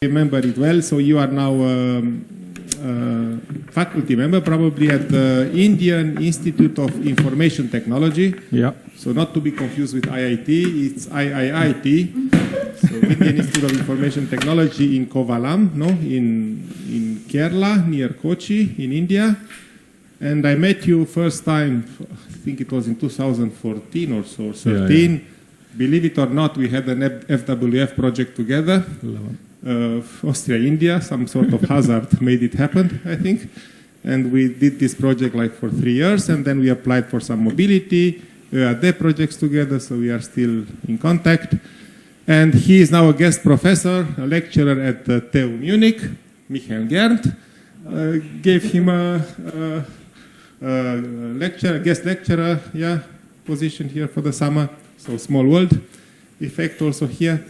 remember it well. So you are now faculty member, probably at the Indian Institute of Information Technology. Yeah. So not to be confused with IIT, it's IIIT. So Indian Institute of Information Technology in Kovalam, no, in Kerala, near Kochi, in India. And I met you first time, I think it was in 2014 or so, or 13. Yeah. Believe it or not, we had an FWF project together. Austria, India, some sort of hazard made it happen, I think. And we did this project like for 3 years, and then we applied for some mobility. We had their projects together, so we are still in contact. And he is now a guest professor, a lecturer at the TU Munich. Michael Gernt gave him a guest lecturer, position here for the summer. So small world effect also here.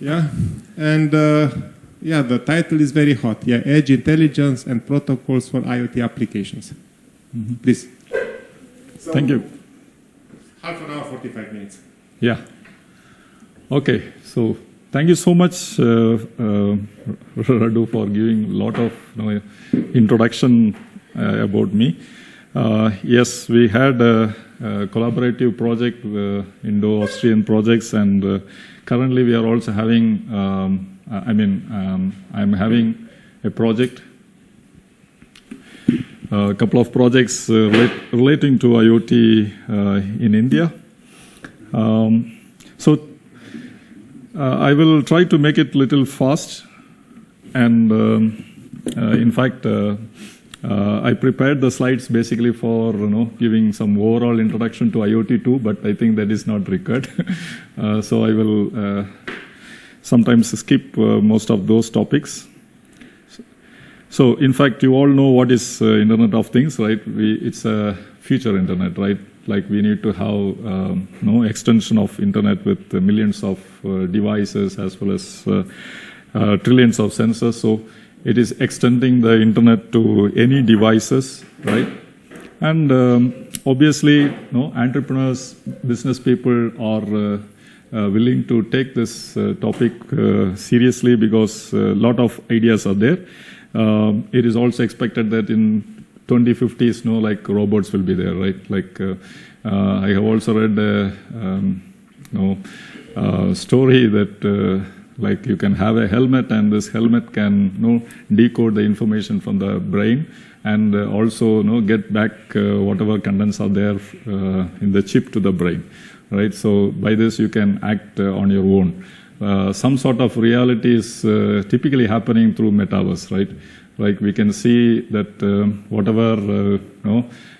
Yeah, and the title is very hot. Yeah, Edge Intelligence and Protocols for IoT Applications. Mm-hmm. Please. So thank you. Half an hour, 45 minutes. Yeah. Okay, so thank you so much, Radu, for giving a lot of introduction about me. Yes, we had a collaborative project, Indo-Austrian projects, and currently we are also having, I'm having a project, a couple of projects relating to IoT in India. I will try to make it a little fast, and in fact, I prepared the slides basically for giving some overall introduction to IoT too, but I think that is not required. So I will sometimes skip most of those topics. So in fact, you all know what is Internet of Things, right? It's a future Internet, right? Like we need to have extension of Internet with millions of devices as well as trillions of sensors. So it is extending the Internet to any devices, right? And obviously, entrepreneurs, business people are willing to take this topic seriously because a lot of ideas are there. It is also expected that in 2050s, like robots will be there, right? Like I have also read a story that like you can have a helmet, and this helmet can decode the information from the brain, and also get back whatever contents are there in the chip to the brain, right? So by this you can act on your own. Some sort of reality is typically happening through metaverse, right? Like we can see that whatever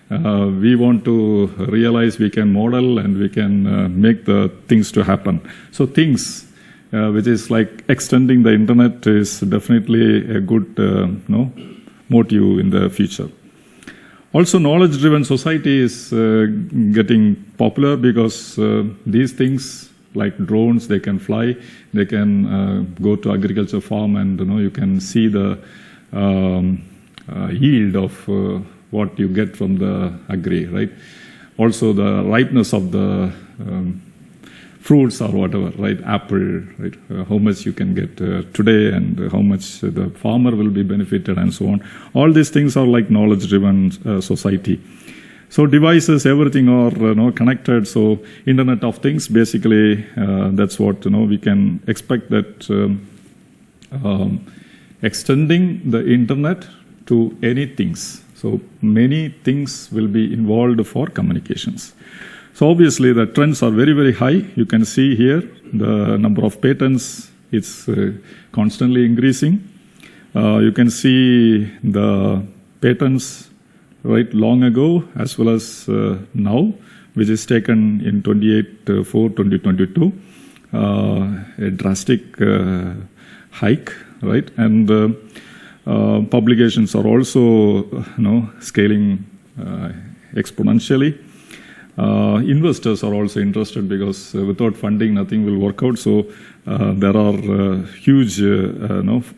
we want to realize, we can model and we can make the things to happen. So things, which is like extending the Internet, is definitely a good motive in the future. Also, knowledge-driven society is getting popular because these things like drones, they can fly, they can go to agriculture farm, and you can see the yield of what you get from the agri, right? Also, the ripeness of the fruits or whatever, right? Apple, right? How much you can get today, and how much the farmer will be benefited, and so on. All these things are like knowledge-driven society. So devices, everything are connected. So Internet of Things, basically, that's what we can expect, that extending the Internet to any things. So many things will be involved for communications. So obviously the trends are very, very high. You can see here the number of patents, it's constantly increasing. You can see the patents right long ago as well as now, which is taken in 28/4/2022, a drastic hike, right? And publications are also scaling exponentially. Investors are also interested because without funding, nothing will work out. So there are huge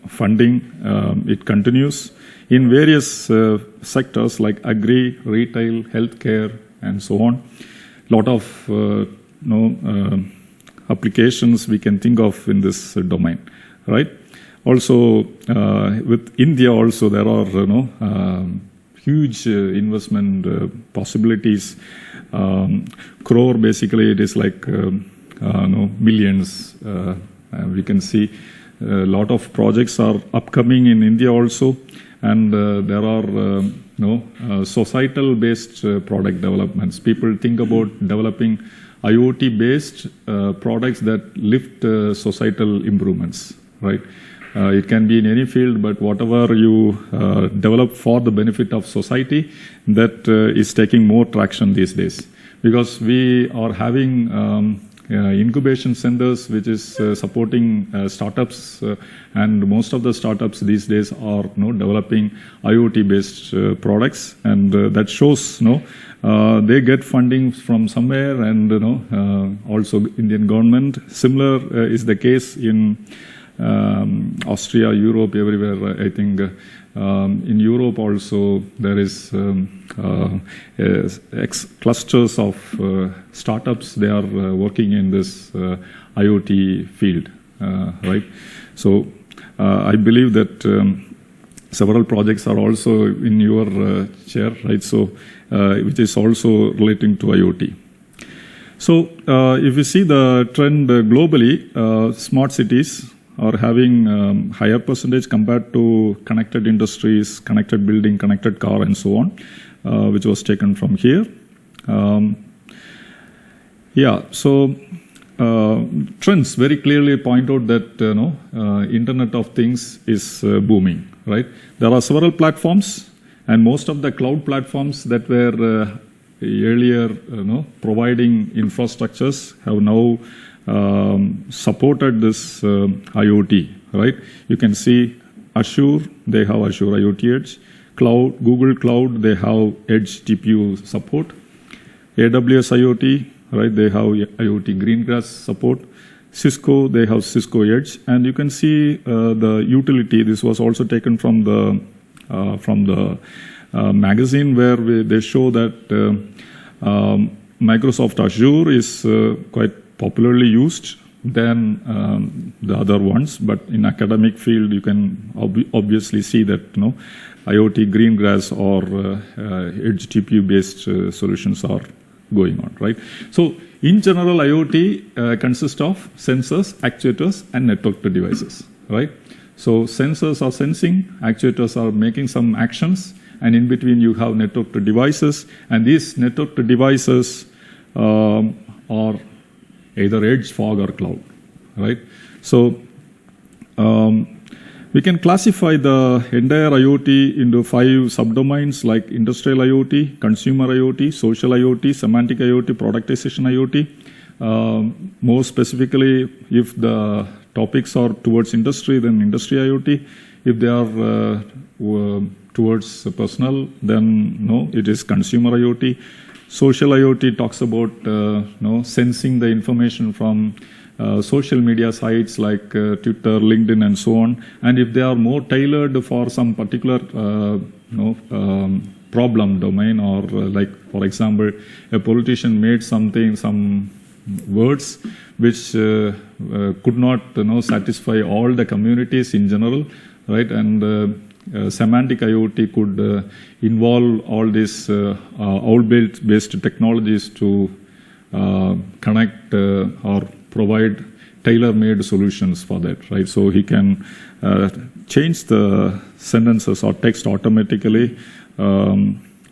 funding. It continues in various sectors like agri, retail, healthcare, and so on. A lot of applications we can think of in this domain, right? Also, with India also, there are huge investment possibilities. Crore, basically, it is like millions. We can see a lot of projects are upcoming in India also, and there are societal-based product developments. People think about developing IoT-based products that lift societal improvements, right? It can be in any field, but whatever you develop for the benefit of society, that is taking more traction these days. Because we are having incubation centers, which is supporting startups, and most of the startups these days are developing IoT-based products, and that shows they get funding from somewhere, and also Indian government. Similar is the case in Austria, Europe, everywhere. I think in Europe also there is clusters of startups. They are working in this IoT field, right? So I believe that several projects are also in your chair, right? So which is also relating to IoT. So if you see the trend globally, smart cities are having higher percentage compared to connected industries, connected building, connected car, and so on, which was taken from here. So trends very clearly point out that Internet of Things is booming, right? There are several platforms, and most of the cloud platforms that were earlier providing infrastructures have now supported this IoT, right? You can see Azure, they have Azure IoT Edge. Cloud, Google Cloud, they have Edge GPU support. AWS IoT, right? They have IoT Greengrass support. Cisco, they have Cisco Edge, and you can see the utility. This was also taken from the magazine where they show that Microsoft Azure is quite popularly used than the other ones, but in academic field you can obviously see that IoT Greengrass or Edge GPU based solutions are going on, right? So in general, IoT consists of sensors, actuators, and networked devices, right? So sensors are sensing, actuators are making some actions, and in between you have networked devices, and these networked devices are either edge, fog, or cloud, right? So we can classify the entire IoT into 5 subdomains like industrial IoT, consumer IoT, social IoT, semantic IoT, productization IoT. More specifically, if the topics are towards industry, then industry IoT. If they are towards personal, then it is consumer IoT. Social IoT talks about sensing the information from social media sites like Twitter, LinkedIn, and so on. And if they are more tailored for some particular problem domain, or like, for example, a politician made some words which could not satisfy all the communities in general, right? And semantic IoT could involve all these owl-based technologies to connect or provide tailor-made solutions for that, right? So he can change the sentences or text automatically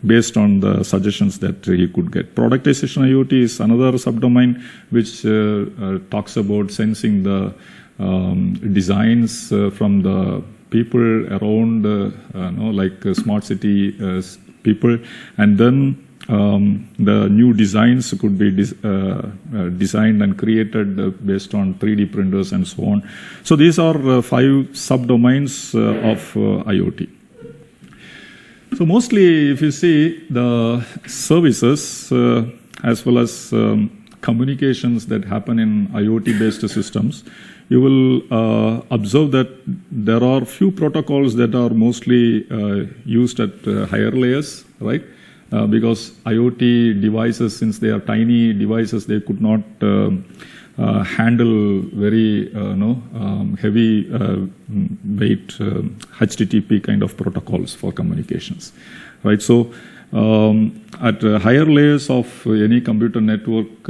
based on the suggestions that he could get. Productization IoT is another subdomain which talks about sensing the designs from the people around, like smart city people, and then the new designs could be designed and created based on 3D printers and so on. So these are 5 subdomains of IoT. So mostly, if you see the services as well as communications that happen in IoT-based systems, you will observe that there are few protocols that are mostly used at higher layers, right? Because IoT devices, since they are tiny devices, they could not handle very heavy weight HTTP kind of protocols for communications, right? So at higher layers of any computer network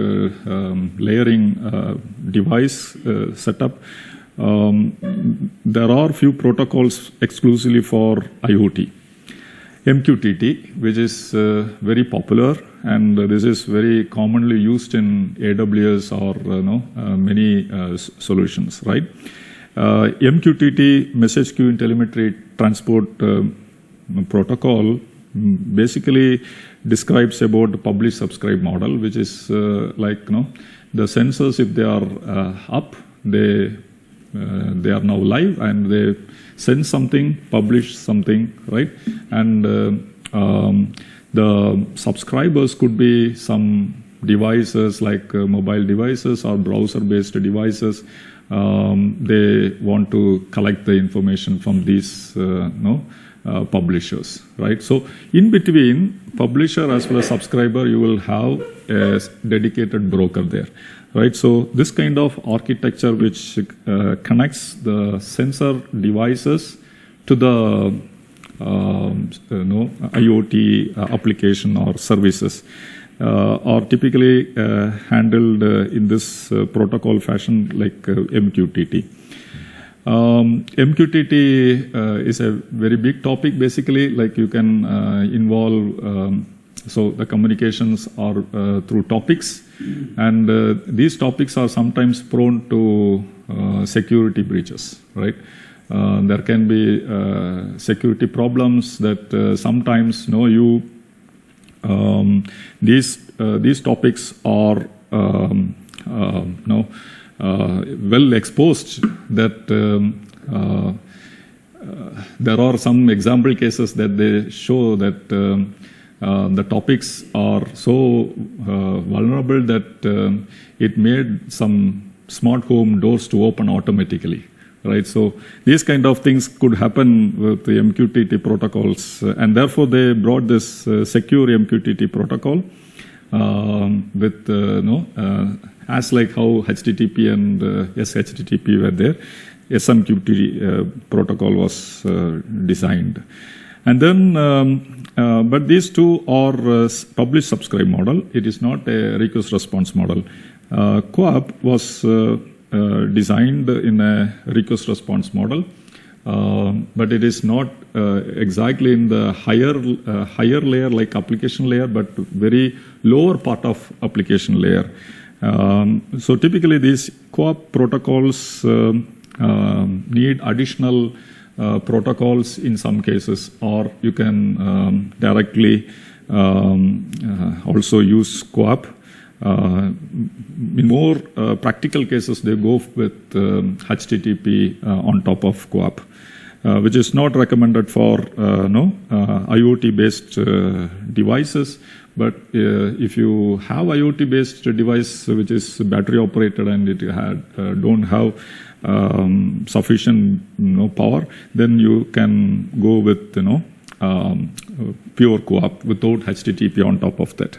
layering device setup, there are few protocols exclusively for IoT. MQTT, which is very popular, and this is very commonly used in AWS or many solutions, right? MQTT, Message Queue Telemetry Transport Protocol, basically describes about the publish-subscribe model, which is the sensors, if they are up, they are now live, and they send something, publish something, right? And the subscribers could be some devices like mobile devices or browser-based devices. They want to collect the information from these publishers, right? So in between publisher as well as subscriber, you will have a dedicated broker there, right? So this kind of architecture which connects the sensor devices to the IoT application or services are typically handled in this protocol fashion like MQTT. MQTT is a very big topic. Basically, like you can involve, so the communications are through topics, and these topics are sometimes prone to security breaches, right? There can be security problems that sometimes these topics are well exposed, that there are some example cases that they show that the topics are so vulnerable that it made some smart home doors to open automatically, right? So these kind of things could happen with the MQTT protocols, and therefore they brought this secure MQTT protocol with as like how HTTP and SHTTP were there, SMQTT protocol was designed. And then, but these two are publish-subscribe model. It is not a request-response model. CoAP was designed in a request-response model, but it is not exactly in the higher layer like application layer, but very lower part of application layer. So typically these CoAP protocols need additional protocols in some cases, or you can directly also use CoAP. In more practical cases, they go with HTTP on top of CoAP, which is not recommended for IoT-based devices. But if you have IoT-based device which is battery operated and it don't have sufficient power, then you can go with pure CoAP without HTTP on top of that.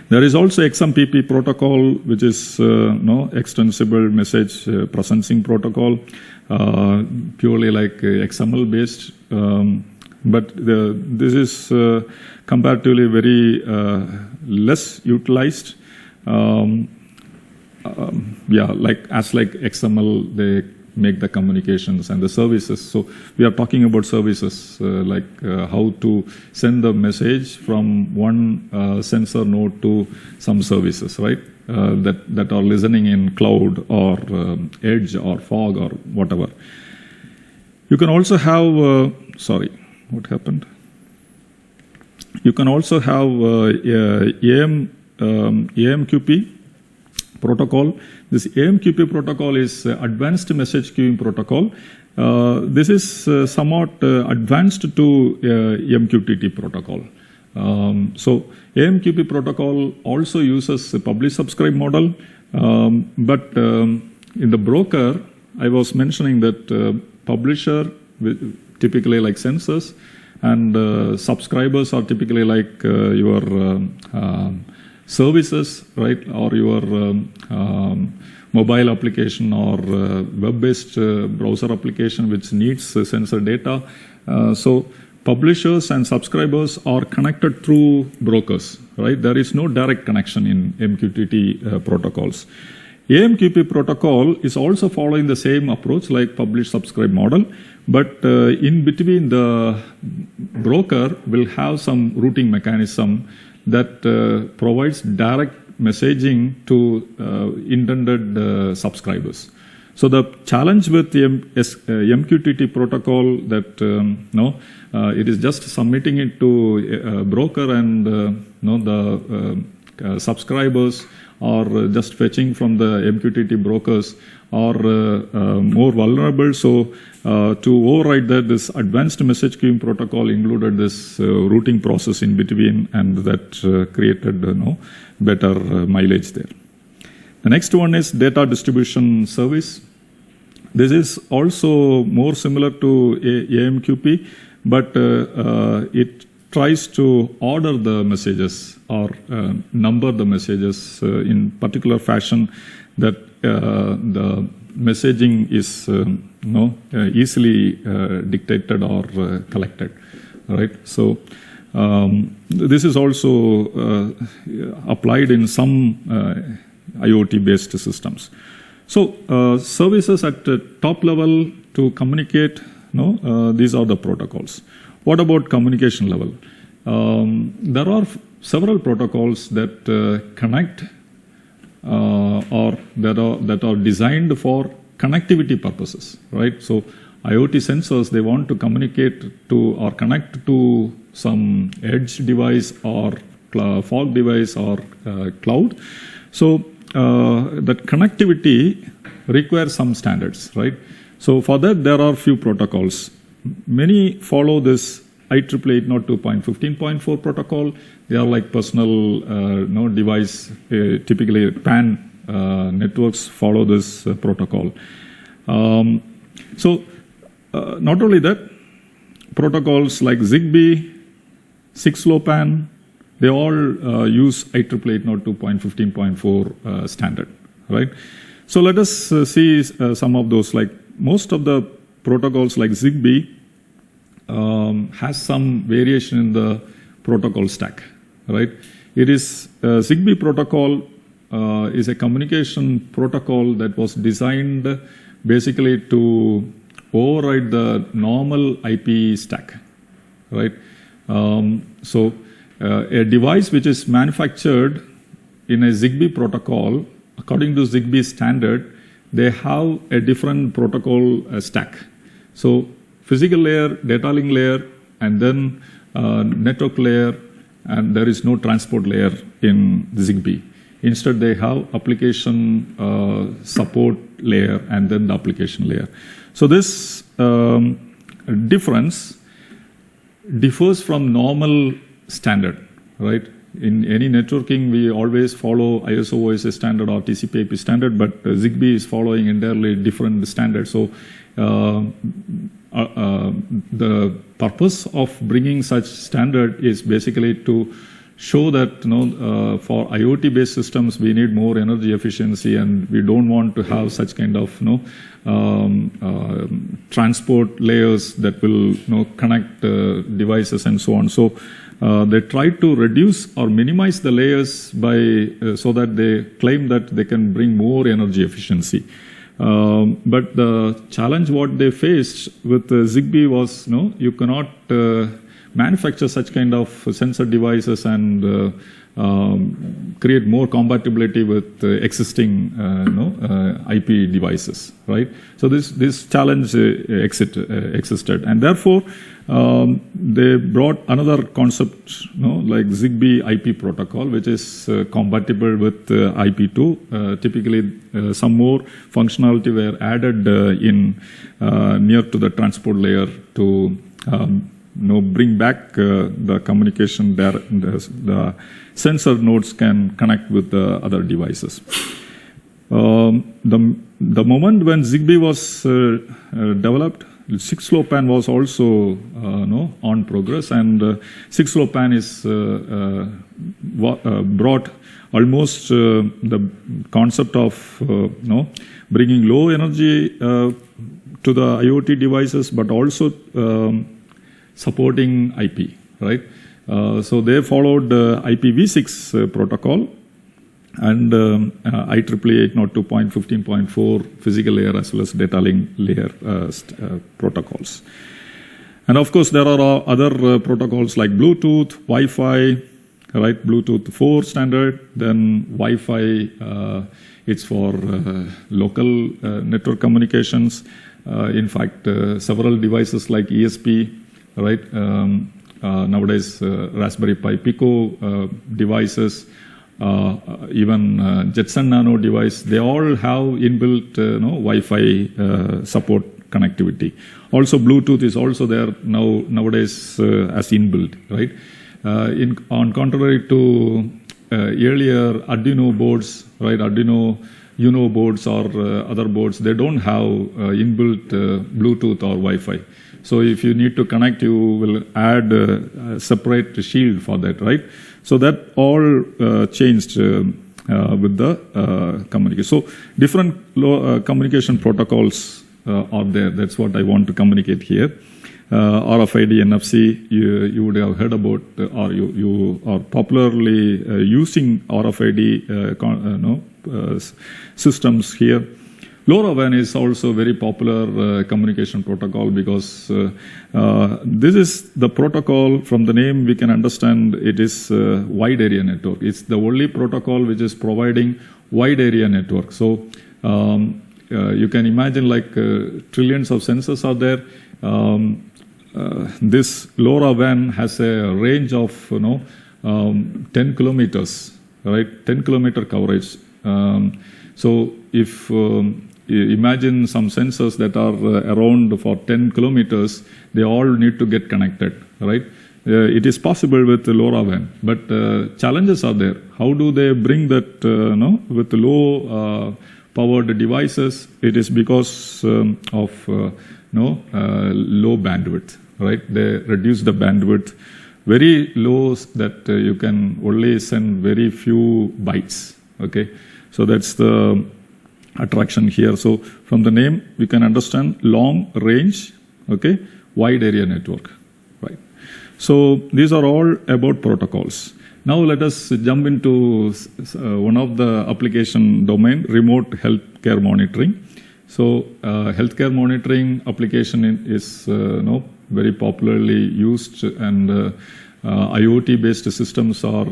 There is also Xmpp Protocol, which is extensible message processing protocol, purely like XML based. But this is comparatively very less utilized. Like XML, they make the communications and the services. So we are talking about services like how to send the message from one sensor node to some services, right? That are listening in cloud or edge or fog or whatever. You can also have, what happened? You can also have AMQP protocol. This AMQP protocol is Advanced Message Queuing Protocol. This is somewhat advanced to MQTT protocol. So AMQP protocol also uses a publish-subscribe model, but in the broker, I was mentioning that publisher typically like sensors, and subscribers are typically like your services, right, or your mobile application or web-based browser application which needs sensor data. So publishers and subscribers are connected through brokers, right? There is no direct connection in MQTT protocols. AMQP protocol is also following the same approach like publish-subscribe model, but in between the broker will have some routing mechanism that provides direct messaging to intended subscribers. So the challenge with the MQTT protocol that it is just submitting it to a broker and the subscribers or just fetching from the MQTT brokers are more vulnerable. So to override that, this advanced message queuing protocol included this routing process in between, and that created better mileage there. The next one is data distribution service. This is also more similar to AMQP, but it tries to order the messages or number the messages in particular fashion that the messaging is easily dictated or collected, right? So this is also applied in some IoT-based systems. So services at the top level to communicate, these are the protocols. What about communication level? There are several protocols that connect or that are designed for connectivity purposes, right? So IoT sensors, they want to communicate to or connect to some edge device or fog device or cloud. So that connectivity requires some standards, right? So for that, there are few protocols. Many follow this IEEE 802.15.4 protocol. They are like personal device, typically PAN networks follow this protocol. So not only that, protocols like ZigBee, 6LoWPAN, they all use IEEE 802.15.4 standard, right? So let us see some of those. Like most of the protocols like ZigBee has some variation in the protocol stack, right? It is ZigBee protocol is a communication protocol that was designed basically to override the normal IP stack, right? So a device which is manufactured in a ZigBee protocol, according to ZigBee standard, they have a different protocol stack. So physical layer, data link layer, and then network layer, and there is no transport layer in ZigBee. Instead, they have application support layer and then the application layer. So this difference differs from normal standard, right? In any networking, we always follow ISO OSS standard or TCP/IP standard, but ZigBee is following entirely different standard. So the purpose of bringing such standard is basically to show that for IoT-based systems we need more energy efficiency, and we don't want to have such kind of transport layers that will connect devices and so on. So they try to reduce or minimize the layers by so that they claim that they can bring more energy efficiency. But the challenge what they faced with ZigBee was you cannot manufacture such kind of sensor devices and create more compatibility with existing IP devices, right? So this challenge existed, and therefore they brought another concept, like ZigBee IP protocol, which is compatible with IP2. Typically, some more functionality were added in near to the transport layer to bring back the communication there. The sensor nodes can connect with the other devices. The the moment when Zigbee was developed, 6LoWPAN was also on progress, and 6LoWPAN is brought almost the concept of bringing low energy to the IoT devices, but also supporting IP, right? So they followed IPv6 protocol and IEEE 802.15.4 physical layer as well as data link layer protocols. And of course, there are other protocols like Bluetooth, Wi-Fi, right? Bluetooth 4 standard, then Wi-Fi, it's for local network communications. In fact, several devices like ESP, right? Nowadays, Raspberry Pi Pico devices, even Jetson Nano device, they all have inbuilt Wi-Fi support connectivity. Also, Bluetooth is also there nowadays as inbuilt, right? On contrary to earlier Arduino boards, right? Arduino Uno boards or other boards, they don't have inbuilt Bluetooth or Wi-Fi. So if you need to connect, you will add a separate shield for that, right? So that all changed with the communication. So different communication protocols are there. That's what I want to communicate here. RFID, NFC, you would have heard about, or you are popularly using RFID systems here. LoRaWAN is also very popular communication protocol because this is the protocol. From the name we can understand it is wide area network. It's the only protocol which is providing wide area network. So you can imagine like trillions of sensors are there. This LoRaWAN has a range of 10 kilometers, right? 10 kilometer coverage. So if you imagine some sensors that are around for 10 kilometers, they all need to get connected, right? It is possible with LoRaWAN, but challenges are there. How do they bring that with low powered devices? It is because of low bandwidth, right? They reduce the bandwidth very low that you can only send very few bytes, okay? So that's the attraction here. So from the name, we can understand long range, okay, wide area network, right? So these are all about protocols. Now let us jump into one of the application domain, remote healthcare monitoring. So healthcare monitoring application is very popularly used, and IoT-based systems are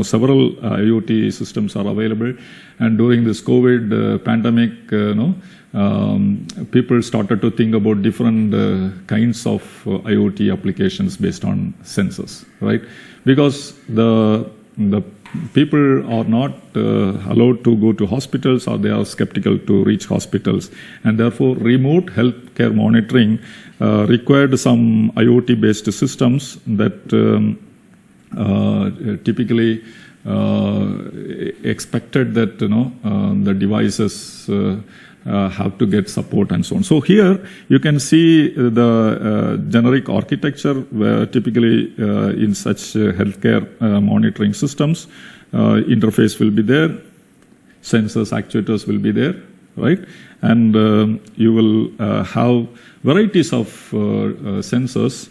several IoT systems are available, and during this COVID pandemic, people started to think about different kinds of IoT applications based on sensors, right? Because the people are not allowed to go to hospitals, or they are skeptical to reach hospitals, and therefore remote healthcare monitoring required some IoT-based systems that typically expected that the devices have to get support and so on. So here you can see the generic architecture where typically in such healthcare monitoring systems, interface will be there, sensors, actuators will be there, right? And you will have varieties of sensors.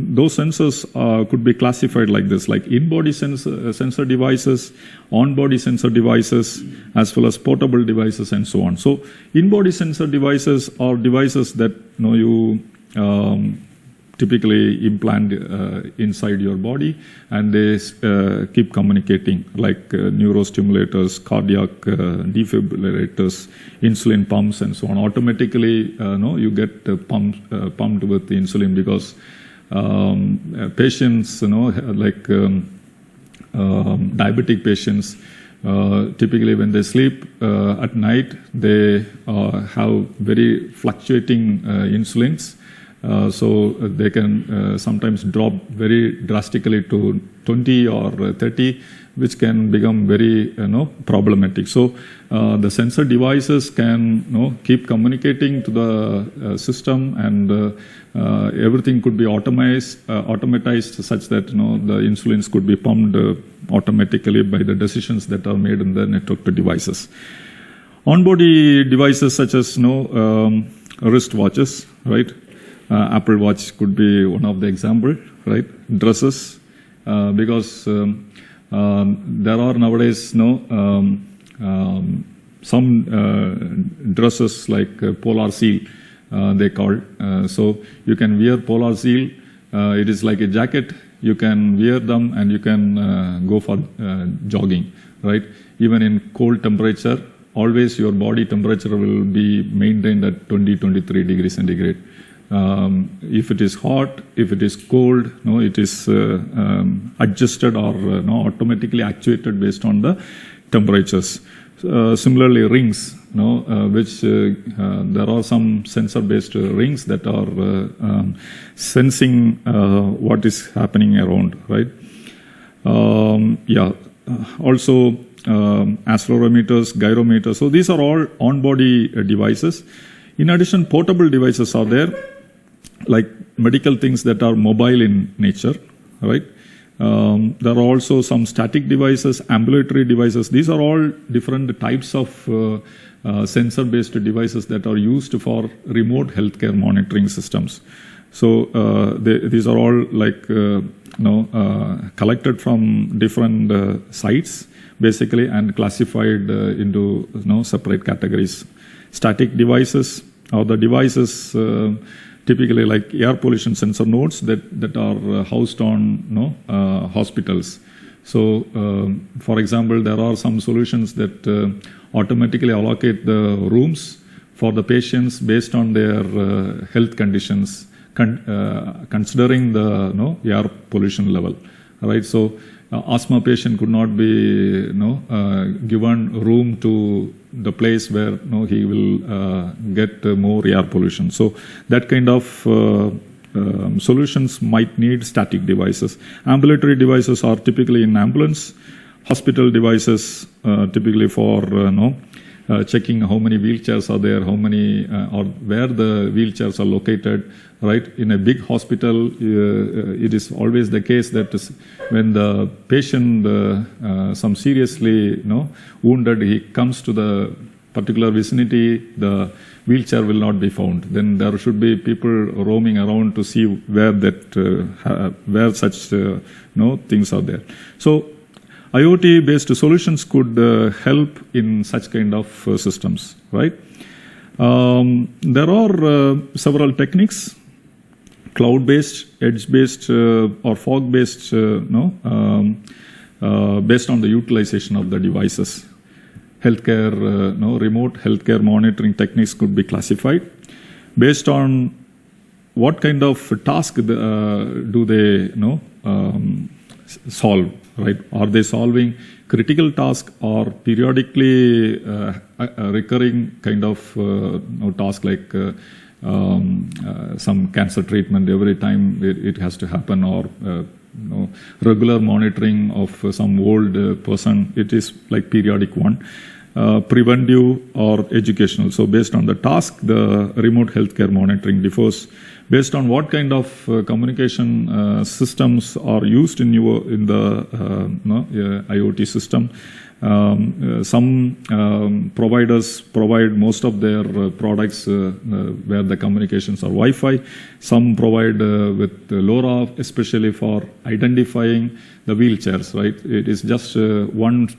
Those sensors could be classified like this, like in-body sensor devices, on-body sensor devices, as well as portable devices and so on. So in-body sensor devices are devices that you typically implant inside your body, and they keep communicating, like neurostimulators, cardiac defibrillators, insulin pumps, and so on. Automatically, you get pumped with the insulin because patients, like diabetic patients, typically when they sleep at night, they have very fluctuating insulins, So they can sometimes drop very drastically to 20 or 30, which can become very problematic. So the sensor devices can keep communicating to the system, and everything could be automatized such that the insulins could be pumped automatically by the decisions that are made in the networked devices. On-body devices such as wrist watches, right? Apple Watch could be one of the example, right? Dresses, because there are nowadays some dresses like Polar Seal, they call. So you can wear Polar Seal. It is like a jacket. You can wear them and you can go for jogging, right? Even in cold temperature, always your body temperature will be maintained at 20-23 degrees centigrade. If it is hot, if it is cold, it is adjusted or automatically actuated based on the temperatures. Similarly, rings, which there are some sensor-based rings that are sensing what is happening around, right? Also, accelerometers, gyrometers. So these are all on-body devices. In addition, portable devices are there, like medical things that are mobile in nature, right? There are also some static devices, ambulatory devices. These are all different types of sensor-based devices that are used for remote healthcare monitoring systems. So these are all like collected from different sites, basically, and classified into separate categories. Static devices are the devices typically like air pollution sensor nodes that are housed on hospitals. So, for example, there are some solutions that automatically allocate the rooms for the patients based on their health conditions, considering the air pollution level, right? So, asthma patient could not be given room to the place where he will get more air pollution. So that kind of solutions might need static devices. Ambulatory devices are typically in ambulance. Hospital devices typically for checking how many wheelchairs are there, how many or where the wheelchairs are located. Right, in a big hospital, it is always the case that when the patient some seriously wounded, he comes to the particular vicinity, the wheelchair will not be found. Then there should be people roaming around to see where that where such things are there. So IoT-based solutions could help in such kind of systems, right? There are several techniques. Cloud-based, edge-based, or fog-based, based on the utilization of the devices. Healthcare, remote healthcare monitoring techniques could be classified based on what kind of task do they solve, right? Are they solving critical task or periodically recurring kind of task like some cancer treatment every time it has to happen, or regular monitoring of some old person. It is like periodic one. Preventive or educational. So based on the task, the remote healthcare monitoring differs based on what kind of communication systems are used in the IoT system. Some providers provide most of their products where the communications are Wi-Fi. Some provide with LoRa, especially for identifying the wheelchairs, right? It is just one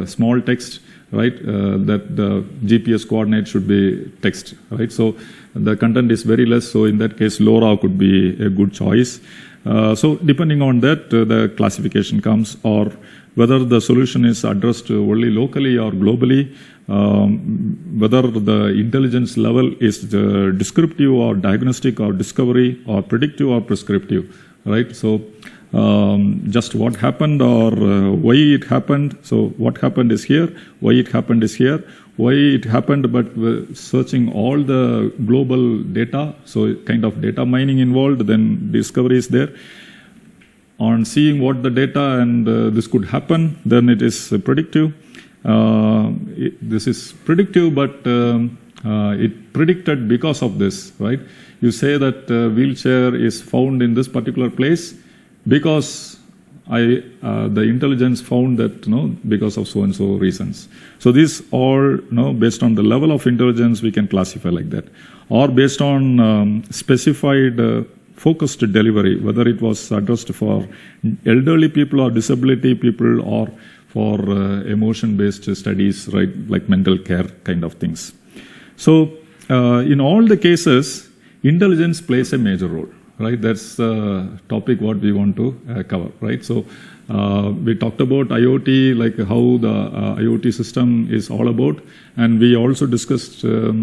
small text, right, that the GPS coordinate should be text, right? So the content is very less, so in that case LoRa could be a good choice. So depending on that, the classification comes, or whether the solution is addressed only locally or globally, whether the intelligence level is descriptive or diagnostic or discovery or predictive or prescriptive, right? So just what happened or why it happened. So what happened is here, why it happened is here, why it happened, but we're searching all the global data, so kind of data mining involved, then discovery is there. On seeing what the data and this could happen, then it is predictive. This is predictive, but it predicted because of this, right? You say that wheelchair is found in this particular place because the intelligence found that, because of so and so reasons. So these all, based on the level of intelligence, we can classify like that, or based on specified focused delivery, whether it was addressed for elderly people or disability people or for emotion-based studies, right, like mental care kind of things. So in all the cases, intelligence plays a major role. Right, that's the topic what we want to cover, right? So we talked about IoT, like how the IoT system is all about, and we also discussed as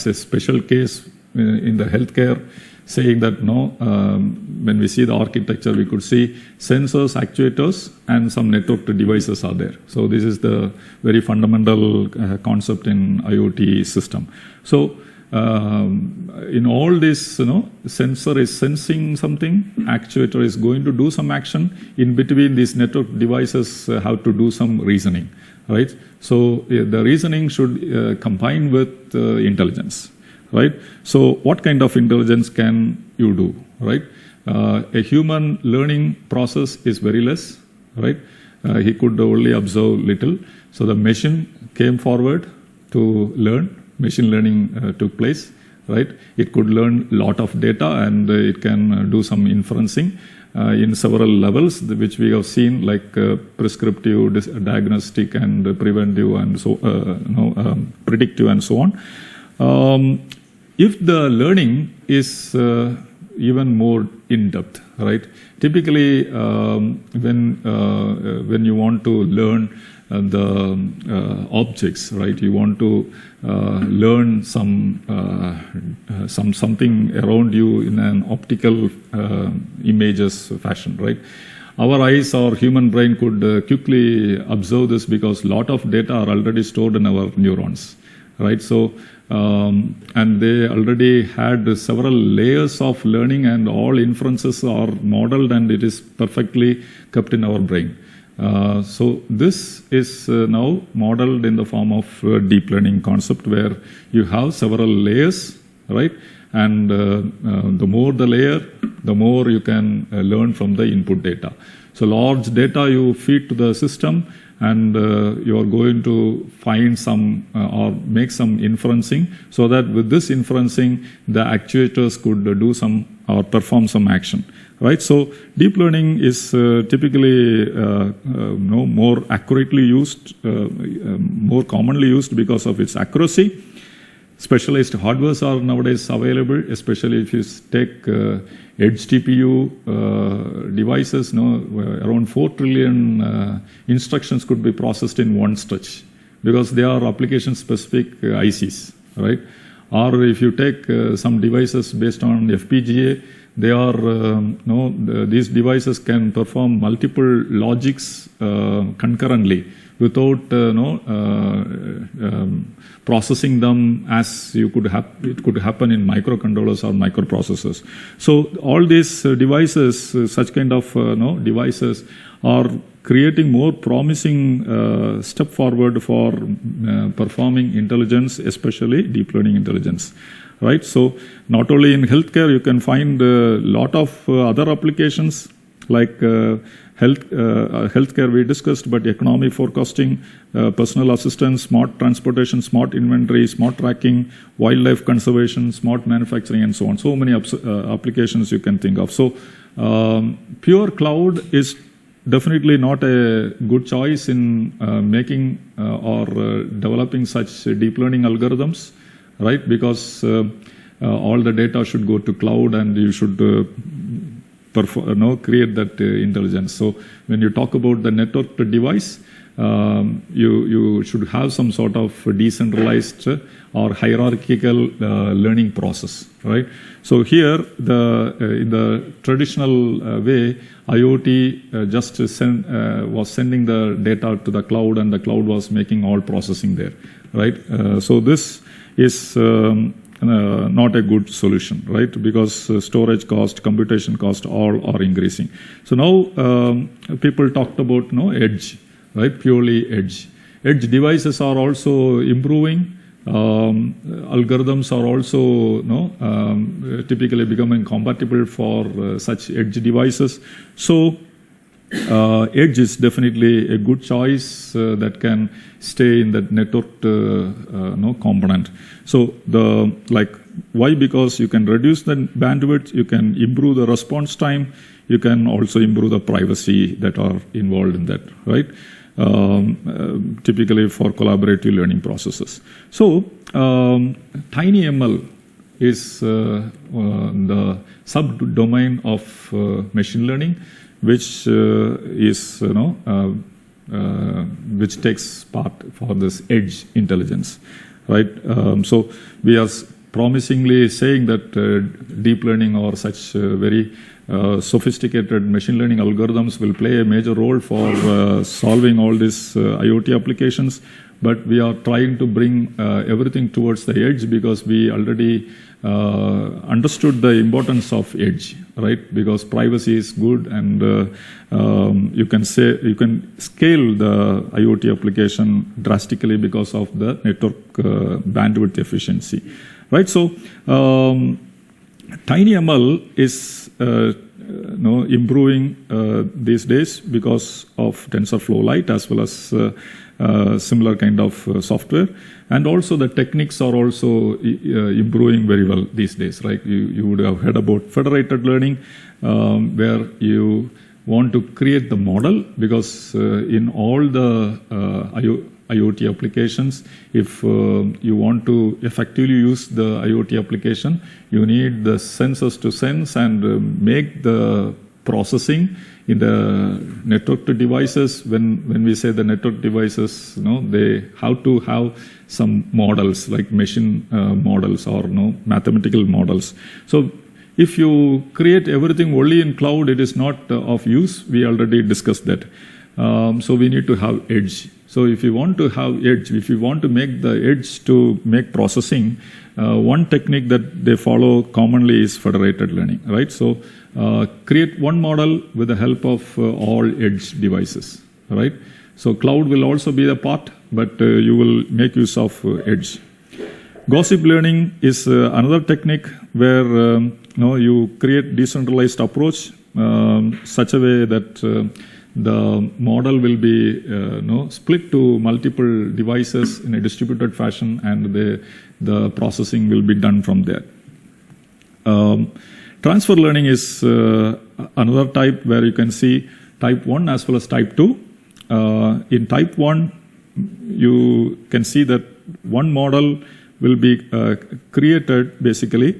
a special case in the healthcare, saying that when we see the architecture, we could see sensors, actuators, and some networked devices are there. So this is the very fundamental concept in IoT system. So in all this, sensor is sensing something, actuator is going to do some action. In between, these network devices have to do some reasoning, right? So the reasoning should combine with intelligence, right? So what kind of intelligence can you do, right? A human learning process is very less, right? He could only observe little. So the machine came forward to learn. Machine learning took place, right? It could learn a lot of data and it can do some inferencing in several levels, which we have seen, like prescriptive, diagnostic, and preventive, and so predictive, and so on. If the learning is even more in depth, right? Typically, when you want to learn the objects, right? You want to learn something around you in an optical images fashion, right? Our eyes or human brain could quickly observe this because a lot of data are already stored in our neurons, right? So, and they already had several layers of learning, and all inferences are modeled, and it is perfectly kept in our brain. So this is now modeled in the form of deep learning concept, where you have several layers, right? And the more the layer, the more you can learn from the input data. So large data you feed to the system, and you are going to find some or make some inferencing, so that with this inferencing, the actuators could do some or perform some action. Right, so deep learning is typically more accurately used, more commonly used because of its accuracy. Specialized hardwares are nowadays available, especially if you take edge TPU devices. Around 4 trillion instructions could be processed in one stretch, because they are application-specific ICs, right? Or if you take some devices based on FPGA, they are these devices can perform multiple logics concurrently without processing them as it could happen in microcontrollers or microprocessors. So all these devices, such kind of devices, are creating more promising step forward for performing intelligence, especially deep learning intelligence. Right, so not only in healthcare, you can find a lot of other applications, like healthcare we discussed, but economic forecasting, personal assistance, smart transportation, smart inventory, smart tracking, wildlife conservation, smart manufacturing, and so on. So many applications you can think of. So pure cloud is definitely not a good choice in making or developing such deep learning algorithms. Right, because all the data should go to cloud, and you should create that intelligence. So when you talk about the networked device, you should have some sort of decentralized or hierarchical learning process, right? So here, in the traditional way, IoT was sending the data to the cloud, and the cloud was making all processing there, right? So this is not a good solution, right? Because storage cost, computation cost, all are increasing. So now people talked about edge, right? Purely edge. Edge devices are also improving. Algorithms are also typically becoming compatible for such edge devices. So edge is definitely a good choice that can stay in that networked component. So why? Because you can reduce the bandwidth, you can improve the response time, you can also improve the privacy that are involved in that, right? Typically for collaborative learning processes. So TinyML is the subdomain of machine learning, which is which takes part for this edge intelligence, right? So we are promisingly saying that deep learning or such very sophisticated machine learning algorithms will play a major role for solving all these IoT applications. But we are trying to bring everything towards the edge because we already understood the importance of edge, right? Because privacy is good, and you can scale the IoT application drastically because of the network bandwidth efficiency, right? So TinyML is improving these days because of TensorFlow Lite as well as similar kind of software, and also the techniques are also improving very well these days, right? You would have heard about federated learning, where you want to create the model, because in all the IoT applications, if you want to effectively use the IoT application, you need the sensors to sense and make the processing in the networked devices. When we say the networked devices, they have to have some models like machine models or mathematical models. So if you create everything only in cloud, it is not of use. We already discussed that. So we need to have edge. So if you want to have edge, if you want to make the edge to make processing, one technique that they follow commonly is federated learning, right? So create one model with the help of all edge devices, right? So cloud will also be the part, but you will make use of edge. Gossip learning is another technique where you create decentralized approach such a way that the model will be split to multiple devices in a distributed fashion, and the processing will be done from there. Transfer learning is another type where you can see type 1 as well as type 2. In type 1, you can see that one model will be created basically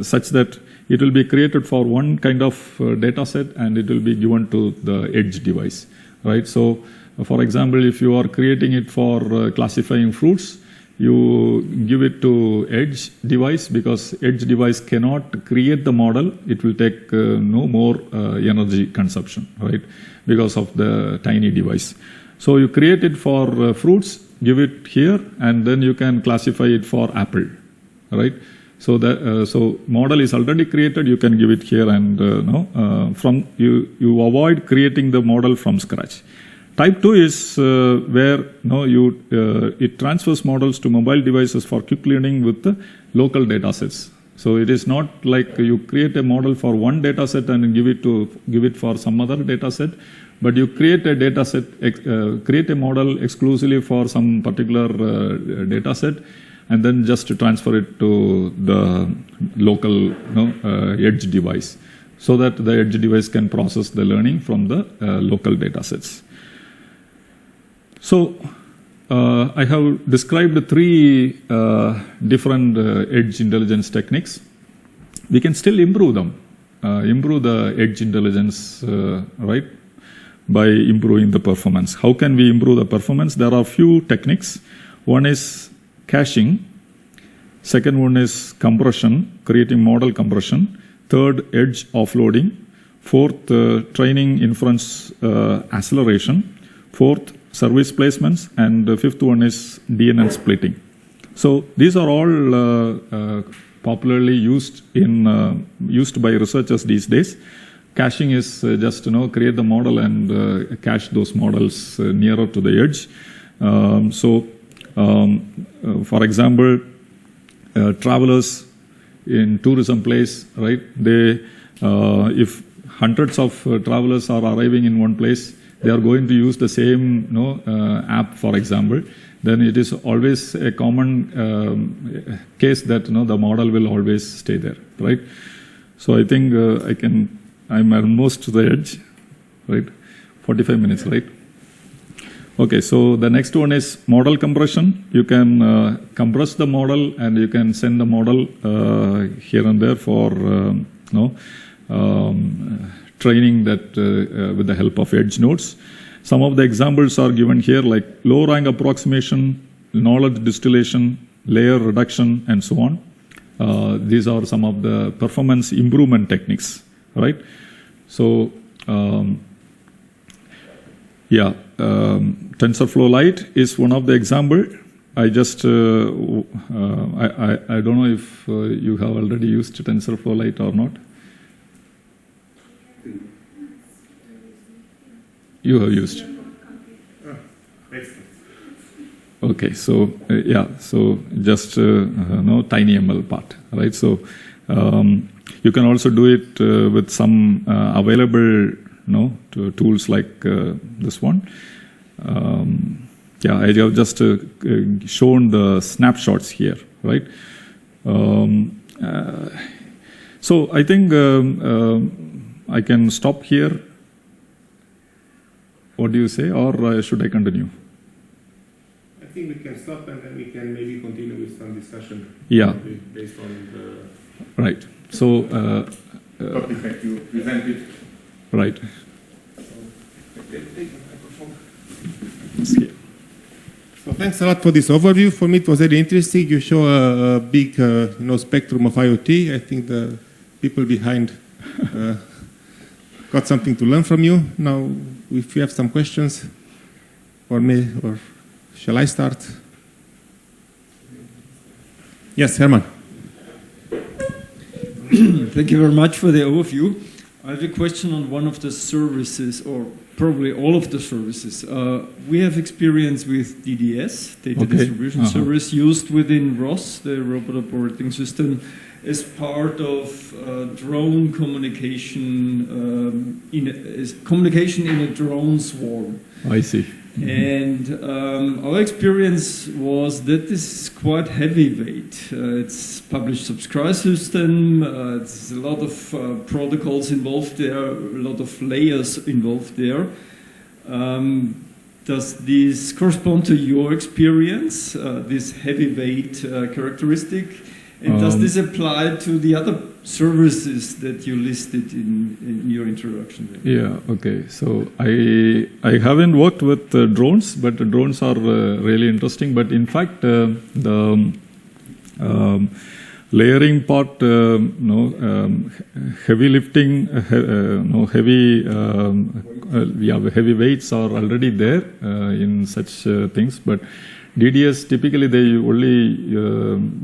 such that it will be created for one kind of data set, and it will be given to the edge device, right? So, for example, if you are creating it for classifying fruits, you give it to edge device, because edge device cannot create the model. It will take no more energy consumption, right? Because of the tiny device. So you create it for fruits, give it here, and then you can classify it for apple, right? So that so model is already created. You can give it here, and from you avoid creating the model from scratch. Type 2 is where it transfers models to mobile devices for quick learning with the local data sets. So it is not like you create a model for one data set and give it for some other data set, but you create a data set, create a model exclusively for some particular data set, and then just to transfer it to the local edge device, so that the edge device can process the learning from the local data sets. So I have described 3 different edge intelligence techniques. We can still improve them, improve the edge intelligence, right, by improving the performance. How can we improve the performance? There are few techniques. One is caching. Second one is compression, creating model compression. Third, edge offloading. Fourth, training inference acceleration. Fourth, service placements. And the fifth one is DNN splitting. So these are all popularly used by researchers these days. Caching is just create the model and cache those models nearer to the edge. For example, travelers in tourism place, right? They if hundreds of travelers are arriving in one place, they are going to use the same app, for example. Then it is always a common case that the model will always stay there, right? So I think I'm almost to the edge, right? 45 minutes, right? Okay, so the next one is model compression. You can compress the model and you can send the model here and there for training that with the help of edge nodes. Some of the examples are given here, like low rank approximation, knowledge distillation, layer reduction, and so on. These are some of the performance improvement techniques, right? So, TensorFlow Lite is one of the example. I just, I don't know if you have already used TensorFlow Lite or not. You have used. Okay, so so just tiny ML part, right? So you can also do it with some available tools like this one. I have just shown the snapshots here, right? So I think I can stop here. What do you say, or should I continue? I think we can stop and then we can maybe continue with some discussion. Yeah. Based on the right. So topic that you presented. Right. So thanks a lot for this overview. For me, it was very interesting. You show a big, spectrum of IoT. I think the people behind got something to learn from you. Now, if you have some questions for me, or shall I start? Yes, Herman. Thank you very much for the overview. I have a question on one of the services, or probably all of the services. We have experience with DDS, Data Distribution Service, used within ROS, the Robot Operating System, as part of drone communication, communication in a drone swarm. I see. And our experience was that this is quite heavyweight. It's publish subscribe system, it's a lot of protocols involved there, a lot of layers involved there. Does this correspond to your experience, this heavyweight characteristic? And does this apply to the other services that you listed in your introduction? Yeah, okay. So I haven't worked with drones, but drones are really interesting. But in fact, the layering part, heavy lifting, heavy weights are already there in such things. But DDS, typically they only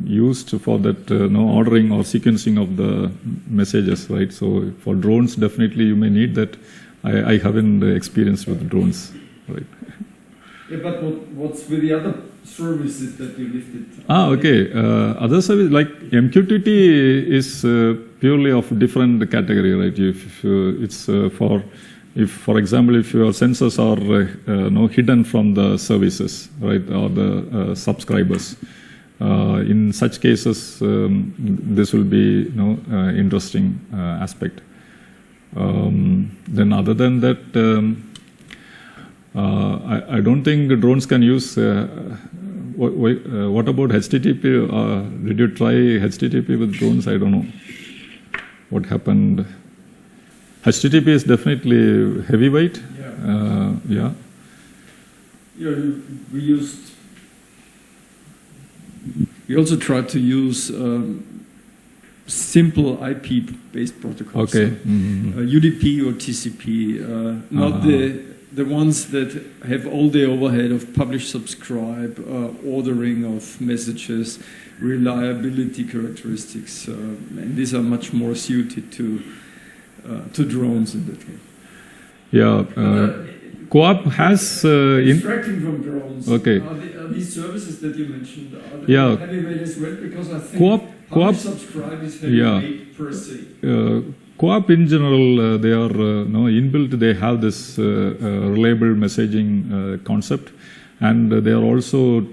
used for that ordering or sequencing of the messages, right? So for drones, definitely you may need that. I haven't experienced with drones, right? Yeah, but what's with the other services that you listed? Okay. Other service like MQTT is purely of different category, right? If it's for example, if your sensors are hidden from the services, right, or the subscribers, in such cases, this will be interesting aspect. Then, other than that, I don't think drones can use. What about HTTP? Did you try HTTP with drones? I don't know what happened. HTTP is definitely heavyweight. Yeah. We also tried to use simple IP-based protocols. Okay. UDP or TCP, not the ones that have all the overhead of publish, subscribe, ordering of messages, reliability characteristics, and these are much more suited to drones in that case. Yeah. Co-op has extracting from drones. Okay. Are these services that you mentioned are Yeah. heavyweight as well? Because I think Co-op subscribe is heavyweight per se. Co-op in general, they are inbuilt. They have this reliable messaging concept, and they are also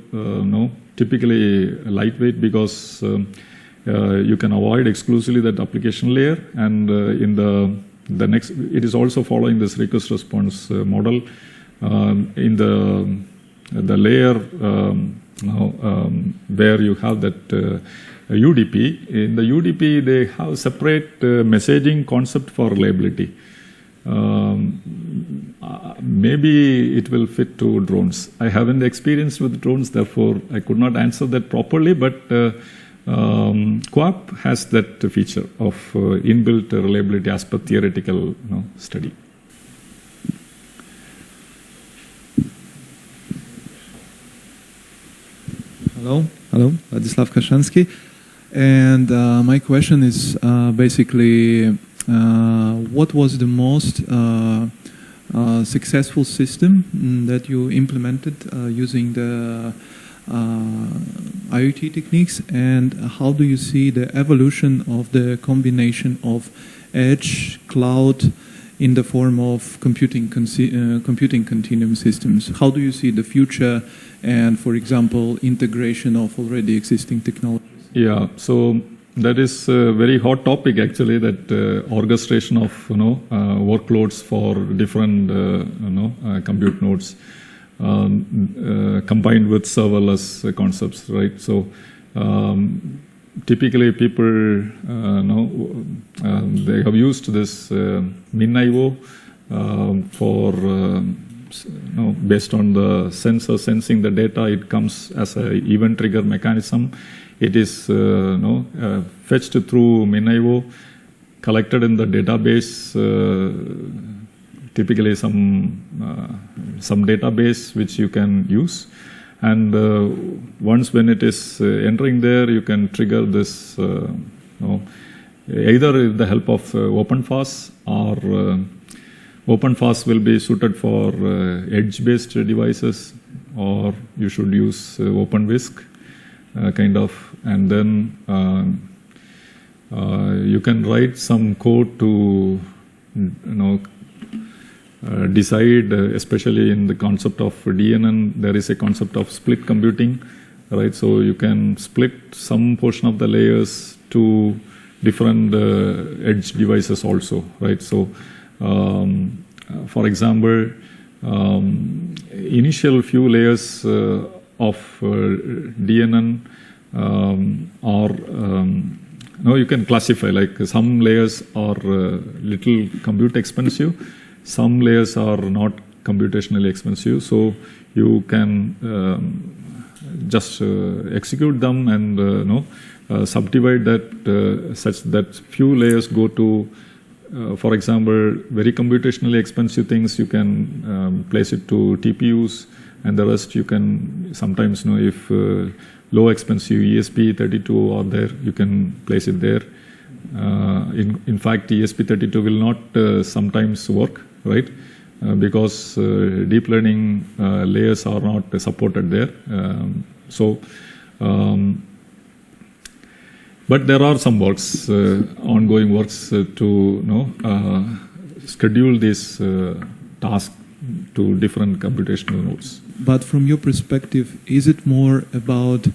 typically lightweight because you can avoid exclusively that application layer, and in the next, it is also following this request response model. In the layer where you have that UDP, in the UDP they have separate messaging concept for reliability. Maybe it will fit to drones. I haven't experienced with drones, therefore I could not answer that properly, but Co-op has that feature of inbuilt reliability as per theoretical study. Hello, Vladislav Kashansky. And my question is basically, what was the most successful system that you implemented using the IoT techniques, and how do you see the evolution of the combination of edge, cloud, in the form of computing continuum systems? How do you see the future and, for example, integration of already existing technologies? Yeah, so that is a very hot topic actually, that orchestration of workloads for different compute nodes combined with serverless concepts, right? So typically people they have used this MinIO for based on the sensor sensing the data. It comes as an event trigger mechanism. It is fetched through MinIO, collected in the database, typically some database which you can use, and once when it is entering there, you can trigger this either with the help of OpenFAS, or OpenFAS will be suited for edge-based devices, or you should use OpenWhisk kind of, and then you can write some code to decide, especially in the concept of DNN, there is a concept of split computing, right? So you can split some portion of the layers to different edge devices also, right? So for example, initial few layers of DNN are you can classify, like some layers are little compute expensive, some layers are not computationally expensive, so you can just execute them and subdivide that such that few layers go to, for example, very computationally expensive things you can place it to TPUs, and the rest you can sometimes if low expensive ESP32 are there, you can place it there. In fact, ESP32 will not sometimes work, right? Because deep learning layers are not supported there. But there are some works, ongoing works to schedule this task to different computational nodes. But from your perspective, is it more about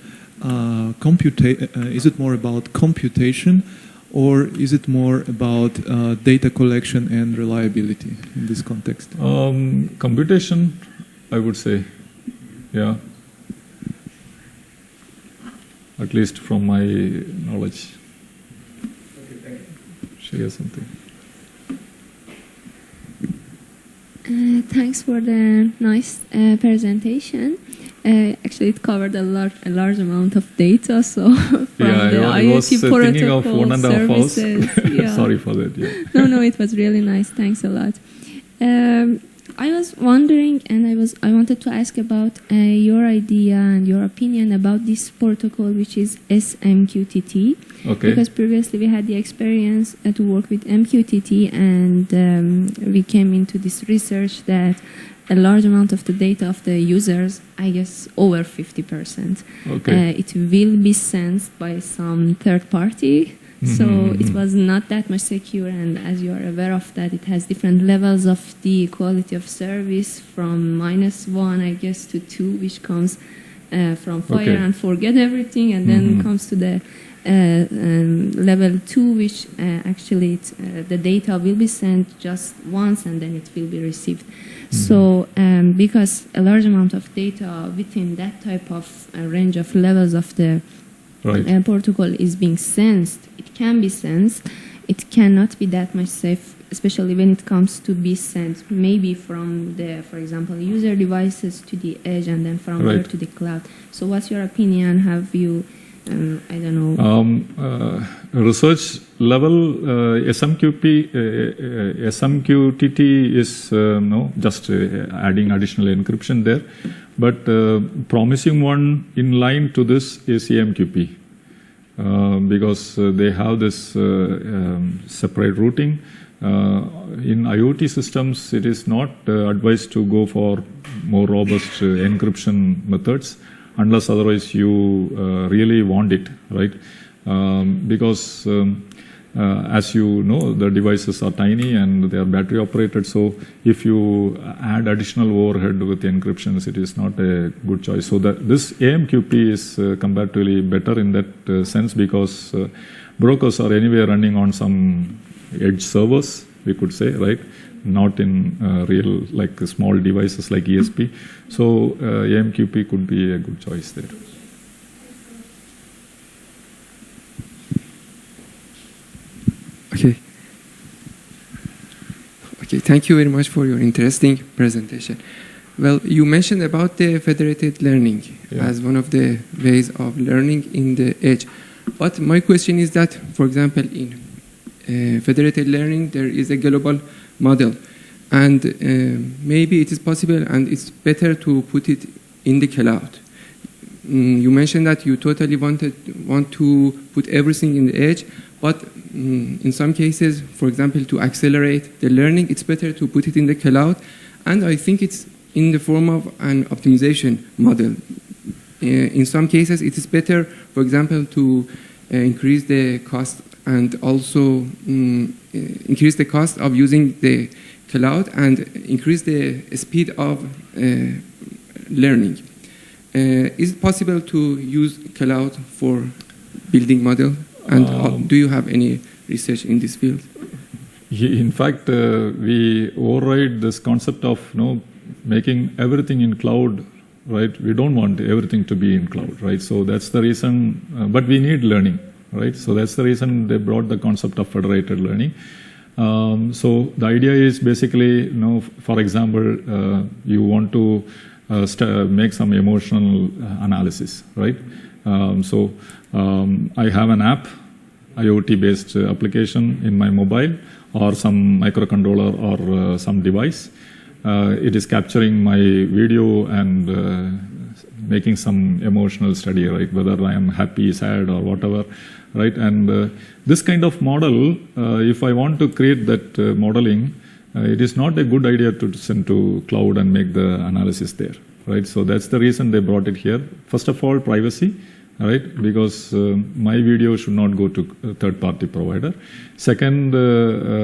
computation, or is it more about data collection and reliability in this context? Computation, I would say, yeah. At least from my knowledge. Share something. Thanks for the nice presentation. Actually, it covered a large amount of data. So from the IoT protocol of 1.5 hours. services. Sorry for that. Yeah. No, it was really nice. Thanks a lot. I was wondering, and I wanted to ask about your idea and your opinion about this protocol, which is SMQTT. Okay. Because previously we had the experience to work with MQTT, and we came into this research that a large amount of the data of the users, I guess over 50%, Okay. it will be sensed by some third party. So it was not that much secure, and as you are aware of that, it has different levels of the quality of service from -1, I guess, to 2, which comes from fire and forget everything, and then comes to the level 2, which actually the data will be sent just once and then it will be received. So because a large amount of data within that type of range of levels of the protocol is being sensed, it can be sensed, it cannot be that much safe, especially when it comes to be sent maybe from the, for example, user devices to the edge and then from there to the cloud. So what's your opinion? Have you, I don't know. Research level, SMQTT is just adding additional encryption there. But promising one in line to this is AMQP because they have this separate routing. In IoT systems, it is not advised to go for more robust encryption methods unless otherwise you really want it, right? Because as you know, the devices are tiny and they are battery operated. So if you add additional overhead with encryptions, it is not a good choice. So this AMQP is comparatively better in that sense because brokers are anyway running on some edge servers, we could say, right? Not in real, like small devices like ESP. So AMQP could be a good choice there. Okay, thank you very much for your interesting presentation. Well, you mentioned about the federated learning as one of the ways of learning in the edge. But my question is that, for example, in federated learning, there is a global model. And maybe it is possible and it's better to put it in the cloud. You mentioned that you totally want to put everything in the edge, but in some cases, for example, to accelerate the learning, it's better to put it in the cloud. And I think it's in the form of an optimization model. In some cases, it is better, for example, to increase the cost and also increase the cost of using the cloud and increase the speed of learning. Is it possible to use cloud for building model? And do you have any research in this field? In fact, we override this concept of making everything in cloud, right? We don't want everything to be in cloud, right? So that's the reason, but we need learning, right? So that's the reason they brought the concept of federated learning. So the idea is basically, for example, you want to make some emotional analysis, right? So I have an app, IoT-based application in my mobile or some microcontroller or some device. It is capturing my video and making some emotional study, right? Whether I am happy, sad, or whatever, right? And this kind of model, if I want to create that modeling, it is not a good idea to send to cloud and make the analysis there, right? So that's the reason they brought it here. First of all, privacy, right? Because my video should not go to a third-party provider. Second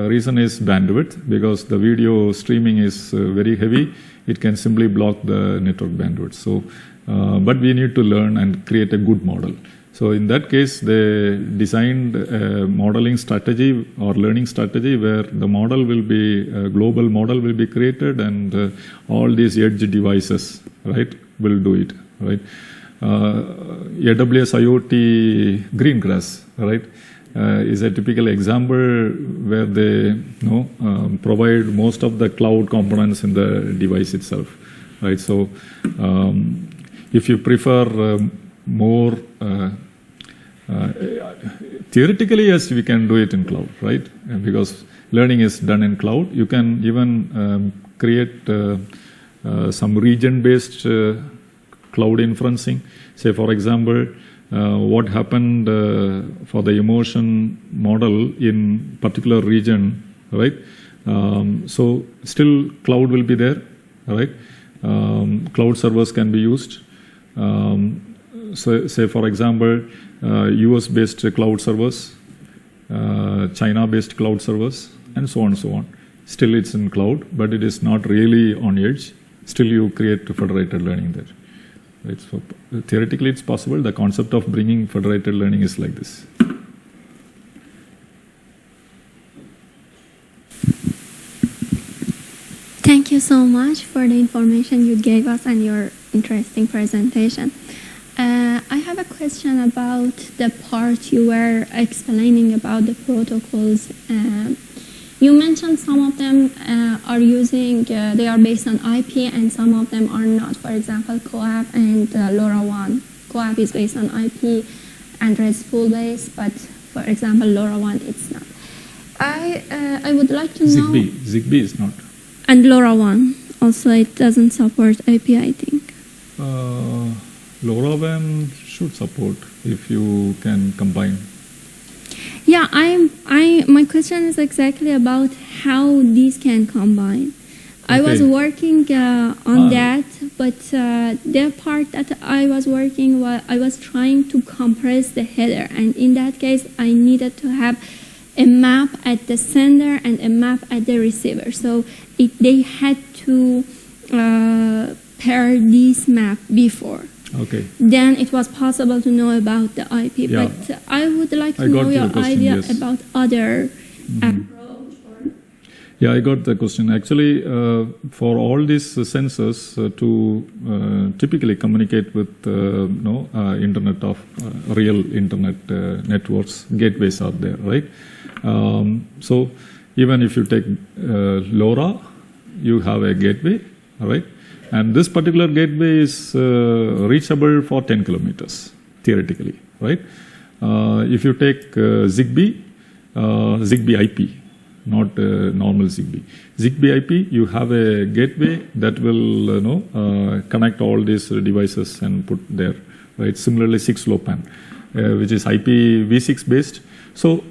reason is bandwidth, because the video streaming is very heavy. It can simply block the network bandwidth. So, but we need to learn and create a good model. So in that case, they designed a modeling strategy or learning strategy where the model will be, a global model will be created and all these edge devices, right, will do it, right? AWS IoT Greengrass, right? is a typical example where they provide most of the cloud components in the device itself, right? So if you prefer more, theoretically, yes, we can do it in cloud, right? Because learning is done in cloud. You can even create some region-based cloud inferencing. Say, for example, what happened for the emotion model in particular region, right? So still cloud will be there, right? Cloud servers can be used. So say, for example, US-based cloud servers, China-based cloud servers, and so on and so on. Still it's in cloud, but it is not really on edge. Still you create federated learning there. Right? So theoretically it's possible. The concept of bringing federated learning is like this. Thank you so much for the information you gave us and your interesting presentation. I have a question about the part you were explaining about the protocols. You mentioned some of them are using, they are based on IP and some of them are not. For example, CoAP and LoRaWAN. CoAP is based on IP and RESTful base, but for example, LoRaWAN it's not. I would like to know... Zigbee is not. And LoRaWAN also, it doesn't support IP, I think. LoRaWAN should support if you can combine. Yeah, my question is exactly about how these can combine. I was working on that, but the part that I was working, I was trying to compress the header, and in that case, I needed to have a map at the sender and a map at the receiver. So they had to pair this map before. Okay. Then it was possible to know about the IP. Yeah. But I would like to know your idea about other approach. Yeah, I got the question. Actually, for all these sensors to typically communicate with internet of real internet networks, gateways are there, right? So even if you take LoRa, you have a gateway, right? And this particular gateway is reachable for 10 kilometers, theoretically, right? If you take Zigbee, Zigbee IP, not normal Zigbee. Zigbee IP, you have a gateway that will connect all these devices and put there, right? Similarly, 6LoWPAN, which is IPv6 based. So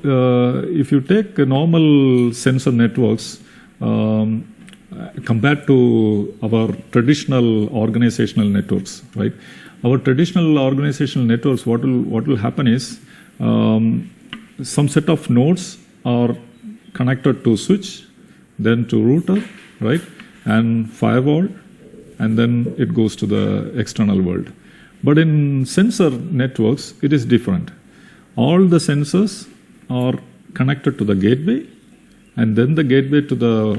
if you take normal sensor networks, compared to our traditional organizational networks, right? Our traditional organizational networks, what will happen is some set of nodes are connected to switch, then to router, right? And firewall, and then it goes to the external world. But in sensor networks, it is different. All the sensors are connected to the gateway, and then the gateway to the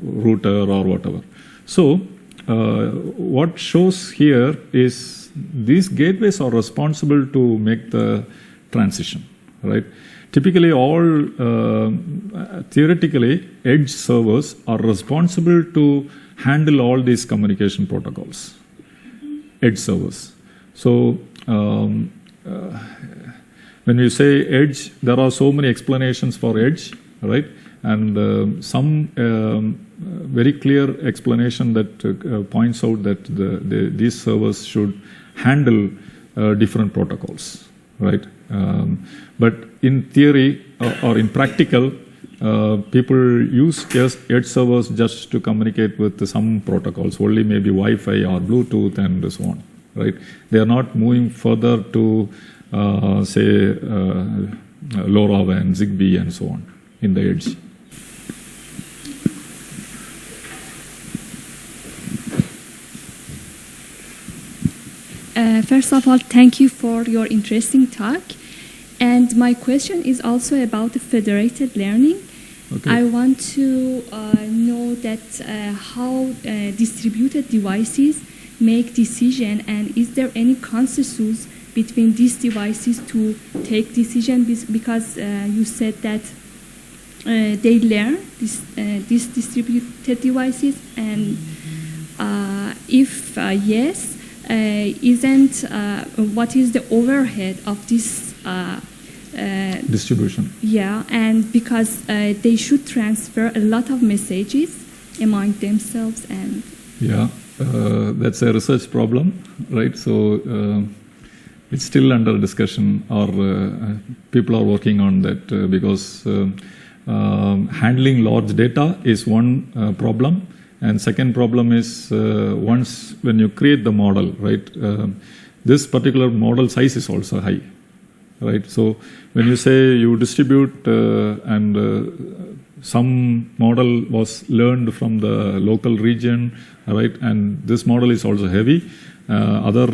router or whatever. So what shows here is these gateways are responsible to make the transition, right? Typically, theoretically, edge servers are responsible to handle all these communication protocols, edge servers. So when we say edge, there are so many explanations for edge, right? And some very clear explanation that points out that these servers should handle different protocols, right? But in theory or in practical, people use edge servers just to communicate with some protocols, only maybe Wi-Fi or Bluetooth and so on, right? They are not moving further to say LoRaWAN, Zigbee, and so on in the edge. First of all, thank you for your interesting talk. And my question is also about the federated learning. Okay. I want to know that how distributed devices make decision, and is there any consensus between these devices to take decisions? Because you said that they learn these distributed devices, and if yes, isn't what is the overhead of this distribution? Yeah, and because they should transfer a lot of messages among themselves, and yeah, that's a research problem, right? So it's still under discussion, or people are working on that because handling large data is one problem, and second problem is once when you create the model, right? This particular model size is also high, right? So when you say you distribute and some model was learned from the local region, right? And this model is also heavy. Other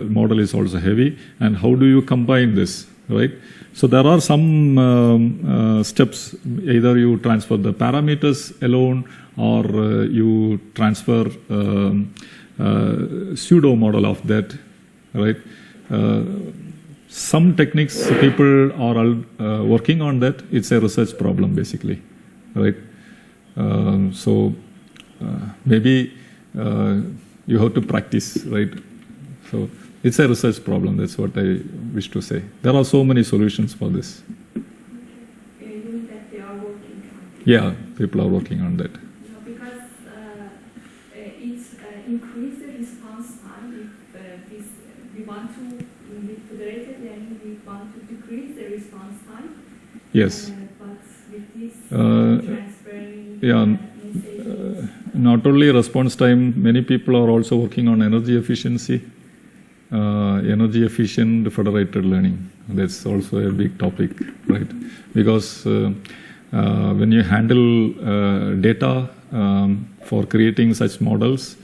model is also heavy. And how do you combine this, right? So there are some steps. Either you transfer the parameters alone, or you transfer pseudo model of that, right? Some techniques people are working on that. It's a research problem basically, right? So maybe you have to practice, right? So it's a research problem. That's what I wish to say. There are so many solutions for this. You mean that they are working on it? Yeah, people are working on that. Because it increases the response time. If we want to, with federated learning, we want to decrease the response time. Yes. But with this transferring messages. Not only response time, many people are also working on energy efficiency, energy efficient federated learning. That's also a big topic, right? Because when you handle data for creating such models,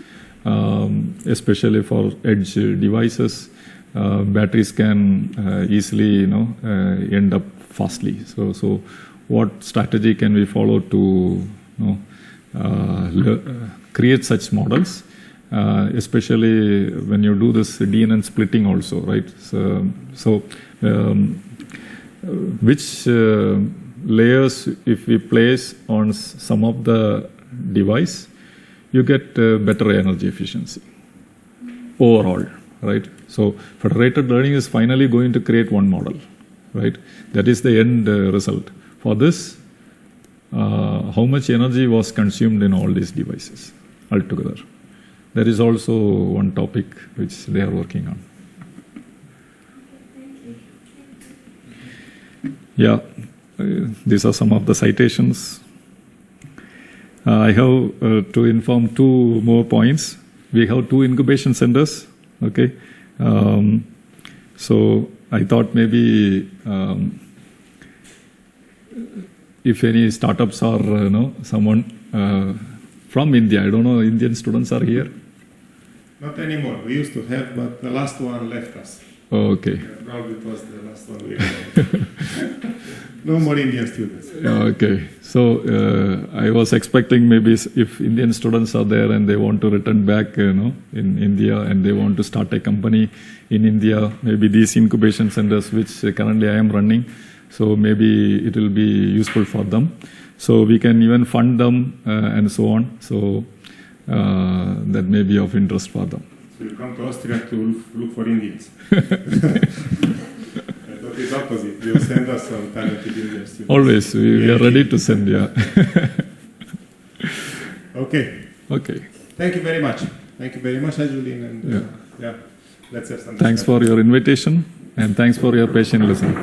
especially for edge devices, batteries can easily, end up fastly. So what strategy can we follow to, create such models, especially when you do this DNN splitting also, right? So which layers, if we place on some of the device, you get better energy efficiency overall, right? So federated learning is finally going to create one model, right? That is the end result. For this, how much energy was consumed in all these devices altogether? There is also one topic which they are working on. Yeah, these are some of the citations. I have to inform two more points. We have 2 incubation centers, okay? So I thought maybe if any startups or someone from India, I don't know, Indian students are here? Not anymore. We used to have, but the last one left us. Oh, okay. Yeah, probably it was the last one we had. No more Indian students. Okay. So I was expecting maybe if Indian students are there and they want to return back, in India, and they want to start a company in India, maybe these incubation centers, which currently I am running, so maybe it will be useful for them. So we can even fund them and so on. So that may be of interest for them. So you come to Austria to look for Indians. But it's opposite. You send us some talented Indian students. Always, we are ready to send, yeah. Okay. Okay. Thank you very much. Thank you very much, Shajulin. And yeah, let's have some Thanks discussion. for your invitation, and thanks for your patient listening.